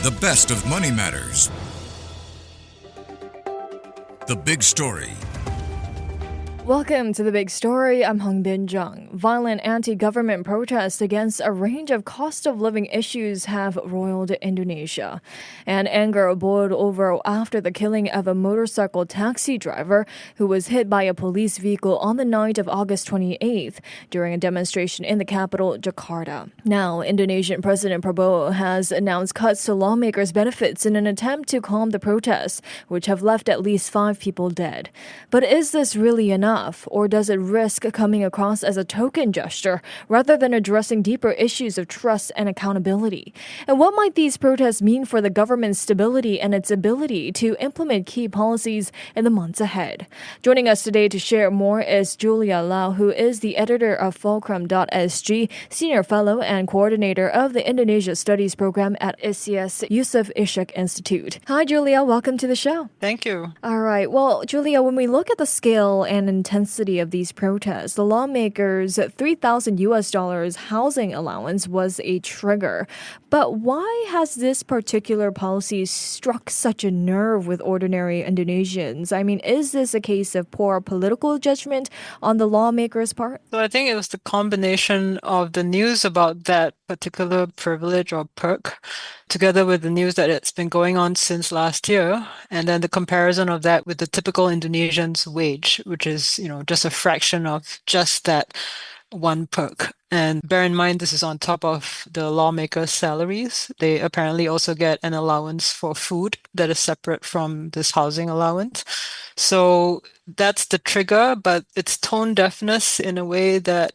The best of Money Matters. The Big Story. Welcome to The Big Story. I'm Hongbin Jeong. Violent anti-government protests against a range of cost of living issues have roiled Indonesia. And anger boiled over after the killing of a motorcycle taxi driver who was hit by a police vehicle on the night of August 28th during a demonstration in the capital, Jakarta. Now, Indonesian President Prabowo has announced cuts to lawmakers' benefits in an attempt to calm the protests, which have left at least 5 people dead. But is this really enough? Or does it risk coming across as a token gesture rather than addressing deeper issues of trust and accountability? And what might these protests mean for the government's stability and its ability to implement key policies in the months ahead? Joining us today to share more is Julia Lau, who is the editor of fulcrum.sg, senior fellow and coordinator of the Indonesia Studies Programme at ISEAS Yusof Ishak Institute. Hi, Julia. Welcome to the show. Thank you. All right. Well, Julia, when we look at the scale and intensity of these protests, the lawmakers' $3,000 housing allowance was a trigger. But why has this particular policy struck such a nerve with ordinary Indonesians? I mean, is this a case of poor political judgment on the lawmakers' part? So I think it was the combination of the news about that particular privilege or perk, together with the news that it's been going on since last year, and then the comparison of that with the typical Indonesian's wage, which is, just a fraction of just that one perk. And bear in mind, this is on top of the lawmakers' salaries. They apparently also get an allowance for food that is separate from this housing allowance. So that's the trigger, but it's tone deafness in a way that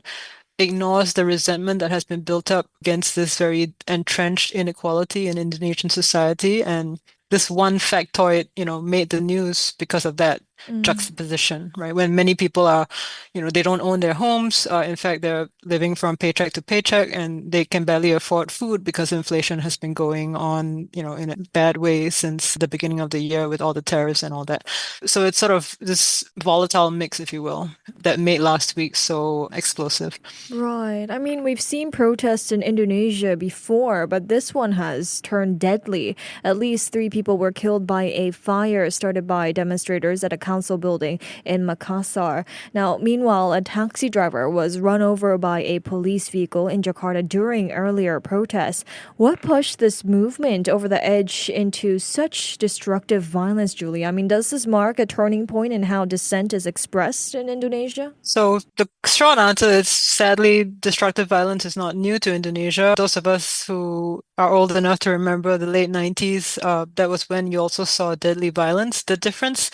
ignores the resentment that has been built up against this very entrenched inequality in Indonesian society. And this one factoid, made the news because of that juxtaposition, right? When many people are, they don't own their homes. In fact, they're living from paycheck to paycheck and they can barely afford food because inflation has been going on, in a bad way since the beginning of the year with all the tariffs and all that. So it's sort of this volatile mix, if you will, that made last week so explosive. Right. I mean, we've seen protests in Indonesia before, but this one has turned deadly. At least 3 people were killed by a fire started by demonstrators at a council building in Makassar. Now, meanwhile, a taxi driver was run over by a police vehicle in Jakarta during earlier protests. What pushed this movement over the edge into such destructive violence, Julia? I mean, does this mark a turning point in how dissent is expressed in Indonesia? So the short answer is, sadly, destructive violence is not new to Indonesia. Those of us who are old enough to remember the late 90s, that was when you also saw deadly violence. The difference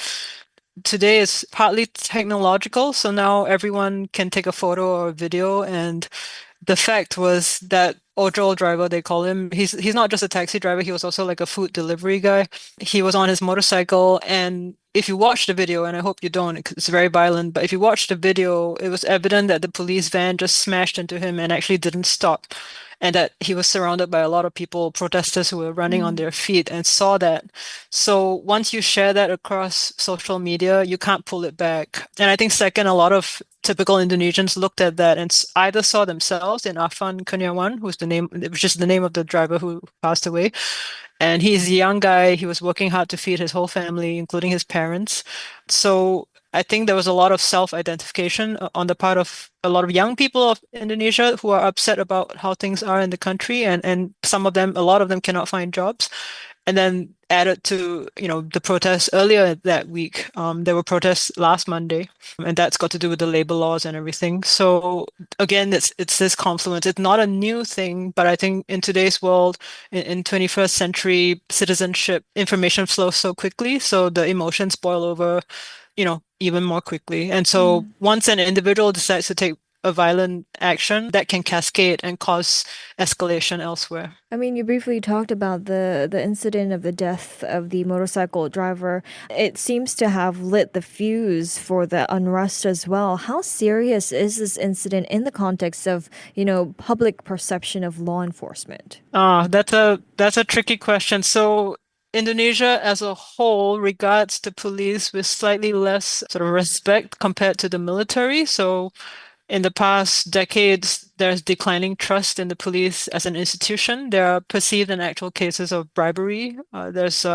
today is partly technological. So now everyone can take a photo or a video. And the fact was that ojol driver, they call him, he's not just a taxi driver. He was also like a food delivery guy. He was on his motorcycle. And if you watch the video, and I hope you don't, because it's very violent, but if you watch the video, it was evident that the police van just smashed into him and actually didn't stop. And that he was surrounded by a lot of people, protesters who were running on their feet and saw that. So once you share that across social media, you can't pull it back. And I think second, a lot of typical Indonesians looked at that and either saw themselves in Afan Kurniawan, which is the name of the driver who passed away. And he's a young guy. He was working hard to feed his whole family, including his parents. So I think there was a lot of self-identification on the part of a lot of young people of Indonesia who are upset about how things are in the country. And a lot of them cannot find jobs. And then added to, the protests earlier that week, there were protests last Monday, and that's got to do with the labor laws and everything. So again, it's this confluence. It's not a new thing, but I think in today's world, in 21st century citizenship, information flows so quickly, so the emotions boil over, even more quickly. And so once an individual decides to take a violent action, that can cascade and cause escalation elsewhere. I mean, you briefly talked about the incident of the death of the motorcycle driver. It seems to have lit the fuse for the unrest as well. How serious is this incident in the context of, public perception of law enforcement? That's a tricky question. So Indonesia as a whole regards the police with slightly less sort of respect compared to the military. So In the past decades, there's declining trust in the police as an institution. There are perceived and actual cases of bribery. There's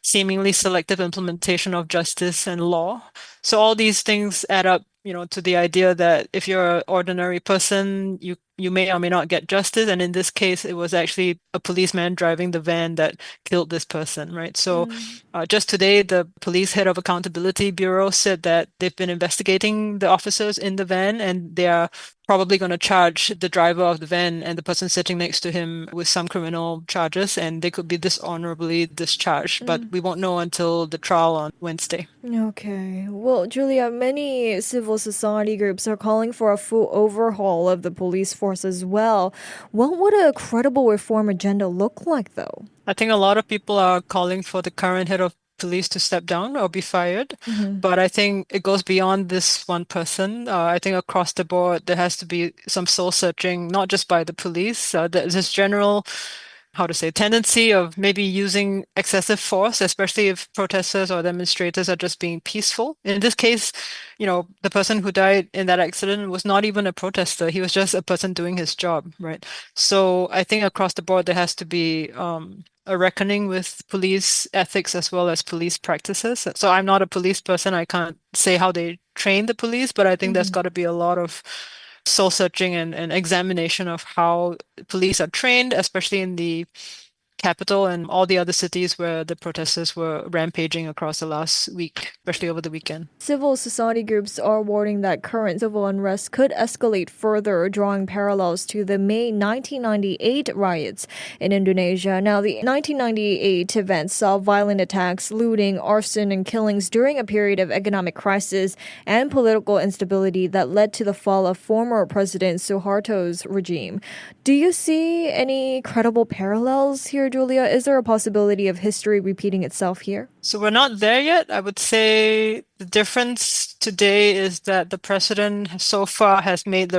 seemingly selective implementation of justice and law. So all these things add up, to the idea that if you're an ordinary person, you may or may not get justice. And in this case, it was actually a policeman driving the van that killed this person, right? So Mm. just today, the police head of accountability bureau said that they've been investigating the officers in the van, and they are probably going to charge the driver of the van and the person sitting next to him with some criminal charges, and they could be dishonorably discharged. But Mm. we won't know until the trial on Wednesday. Okay. Well, Julia, many civil society groups are calling for a full overhaul of the police force as well. What would a credible reform agenda look like, though? I think a lot of people are calling for the current head of police to step down or be fired. Hmm. But I think it goes beyond this one person. I think across the board, there has to be some soul searching, not just by the police. There's this general, how to say, tendency of maybe using excessive force, especially if protesters or demonstrators are just being peaceful. In this case, the person who died in that accident was not even a protester. He was just a person doing his job, right? So I think across the board, there has to be a reckoning with police ethics as well as police practices. So I'm not a police person. I can't say how they train the police, but I think there's got to be a lot of soul searching and examination of how police are trained, especially in the capital and all the other cities where the protesters were rampaging across the last week, especially over the weekend. Civil society groups are warning that current civil unrest could escalate further, drawing parallels to the May 1998 riots in Indonesia. Now, the 1998 events saw violent attacks, looting, arson, and killings during a period of economic crisis and political instability that led to the fall of former President Suharto's regime. Do you see any credible parallels here, Julia? Is there a possibility of history repeating itself here? So we're not there yet. I would say the difference today is that the president so far has made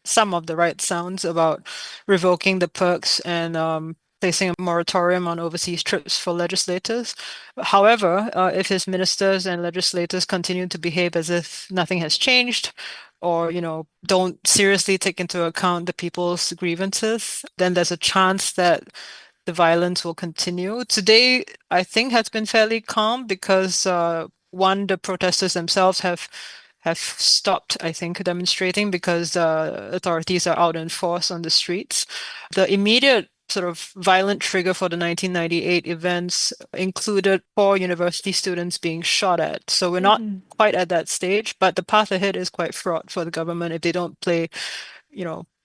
some of the right sounds about revoking the perks and placing a moratorium on overseas trips for legislators. However, if his ministers and legislators continue to behave as if nothing has changed, or don't seriously take into account the people's grievances, then there's a chance that the violence will continue. Today, I think, has been fairly calm because one, the protesters themselves have stopped, I think, demonstrating because authorities are out in force on the streets. The immediate sort of violent trigger for the 1998 events included four university students being shot at. So we're not quite at that stage, but the path ahead is quite fraught for the government if they don't play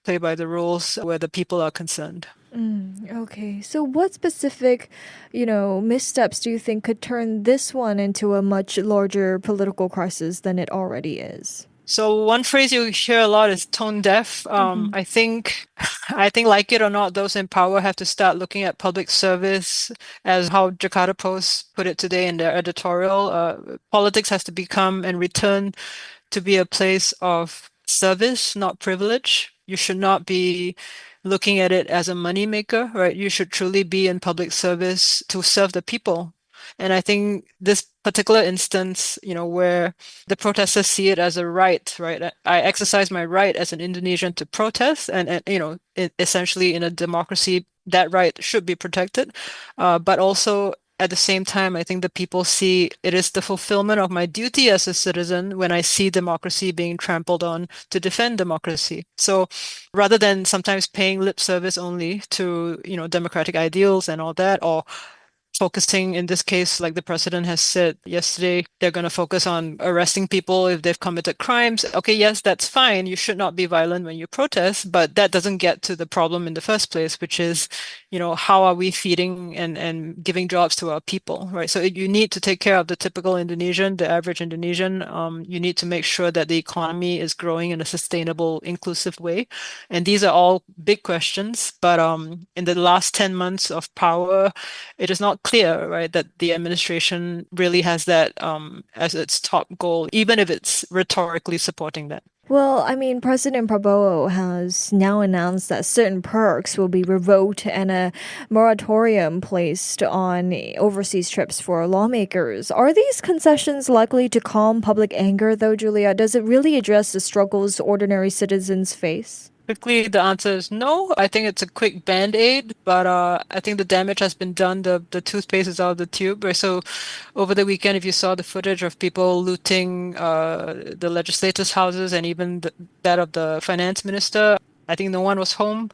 by the rules where the people are concerned. Okay, so what specific, missteps do you think could turn this one into a much larger political crisis than it already is? So one phrase you hear a lot is tone deaf. Hmm. I think, like it or not, those in power have to start looking at public service as how Jakarta Post put it today in their editorial. Politics has to become and return to be a place of service, not privilege. You should not be looking at it as a money maker, right? You should truly be in public service to serve the people. And I think this particular instance, where the protesters see it as a right? I exercise my right as an Indonesian to protest, and essentially in a democracy, that right should be protected. But also at the same time, I think the people see it is the fulfillment of my duty as a citizen when I see democracy being trampled on to defend democracy. So rather than sometimes paying lip service only to, democratic ideals and all that, or focusing in this case, like the president has said yesterday, they're going to focus on arresting people if they've committed crimes. Okay, yes, that's fine. You should not be violent when you protest, but that doesn't get to the problem in the first place, which is, how are we feeding and giving jobs to our people, right? So you need to take care of the typical Indonesian, the average Indonesian. You need to make sure that the economy is growing in a sustainable, inclusive way. And these are all big questions. But in the last 10 months of power, it is not clear, right, that the administration really has that as its top goal, even if it's rhetorically supporting that. Well, I mean, President Prabowo has now announced that certain perks will be revoked and a moratorium placed on overseas trips for lawmakers. Are these concessions likely to calm public anger, though, Julia? Does it really address the struggles ordinary citizens face? Quickly, the answer is no. I think it's a quick band-aid, but I think the damage has been done. The toothpaste is out of the tube. So over the weekend, if you saw the footage of people looting the legislators' houses and even that of the finance minister, I think no one was home,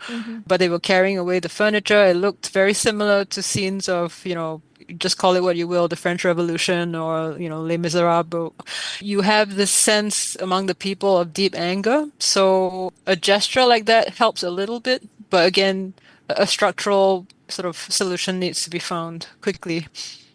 but they were carrying away the furniture. It looked very similar to scenes of, just call it what you will, the French Revolution or, Les Miserables. You have this sense among the people of deep anger. So a gesture like that helps a little bit. But again, a structural sort of solution needs to be found quickly.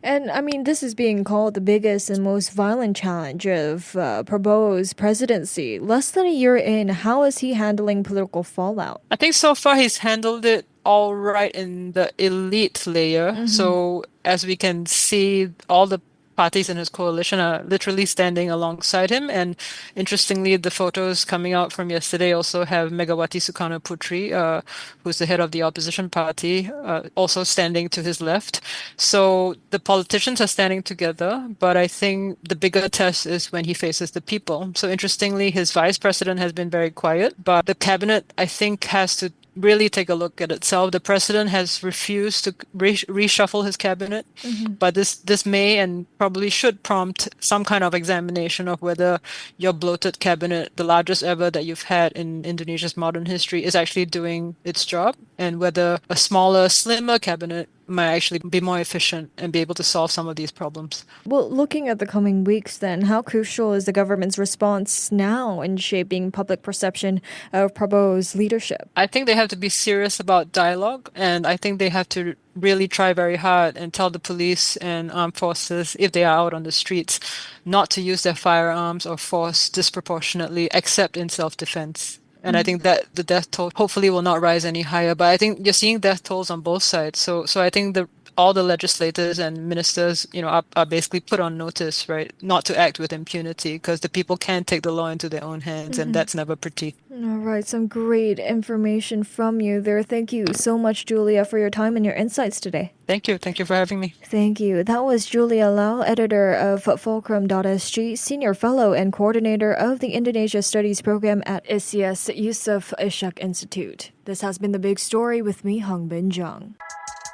And I mean, this is being called the biggest and most violent challenge of Prabowo's presidency. Less than a year in, how is he handling political fallout? I think so far he's handled it all right in the elite layer. So as we can see, all the parties in his coalition are literally standing alongside him. And interestingly, the photos coming out from yesterday also have Megawati Sukarno Putri, who's the head of the opposition party, also standing to his left. So the politicians are standing together, but I think the bigger test is when he faces the people. So interestingly, his vice president has been very quiet, but the cabinet, I think, has to really take a look at itself. The president has refused to reshuffle his cabinet, but this may and probably should prompt some kind of examination of whether your bloated cabinet, the largest ever that you've had in Indonesia's modern history, is actually doing its job, and whether a smaller, slimmer cabinet might actually be more efficient and be able to solve some of these problems. Well, looking at the coming weeks then, how crucial is the government's response now in shaping public perception of Prabowo's leadership? I think they have to be serious about dialogue, and I think they have to really try very hard and tell the police and armed forces, if they are out on the streets, not to use their firearms or force disproportionately except in self-defense. And I think that the death toll hopefully will not rise any higher. But I think you're seeing death tolls on both sides. So I think all the legislators and ministers, are basically put on notice, right, not to act with impunity, because the people can take the law into their own hands, and that's never pretty. All right, some great information from you there. Thank you so much, Julia, for your time and your insights today. Thank you. Thank you for having me. Thank you. That was Julia Lau, editor of fulcrum.sg, senior fellow and coordinator of the Indonesia Studies Programme at ISEAS Yusof Ishak Institute. This has been The Big Story with me, Hongbin Jeong.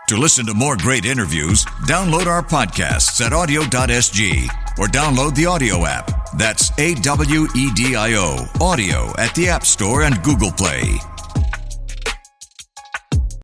To listen to more great interviews, download our podcasts at audio.sg or download the audio app. That's AWEDIO, audio at the App Store and Google Play.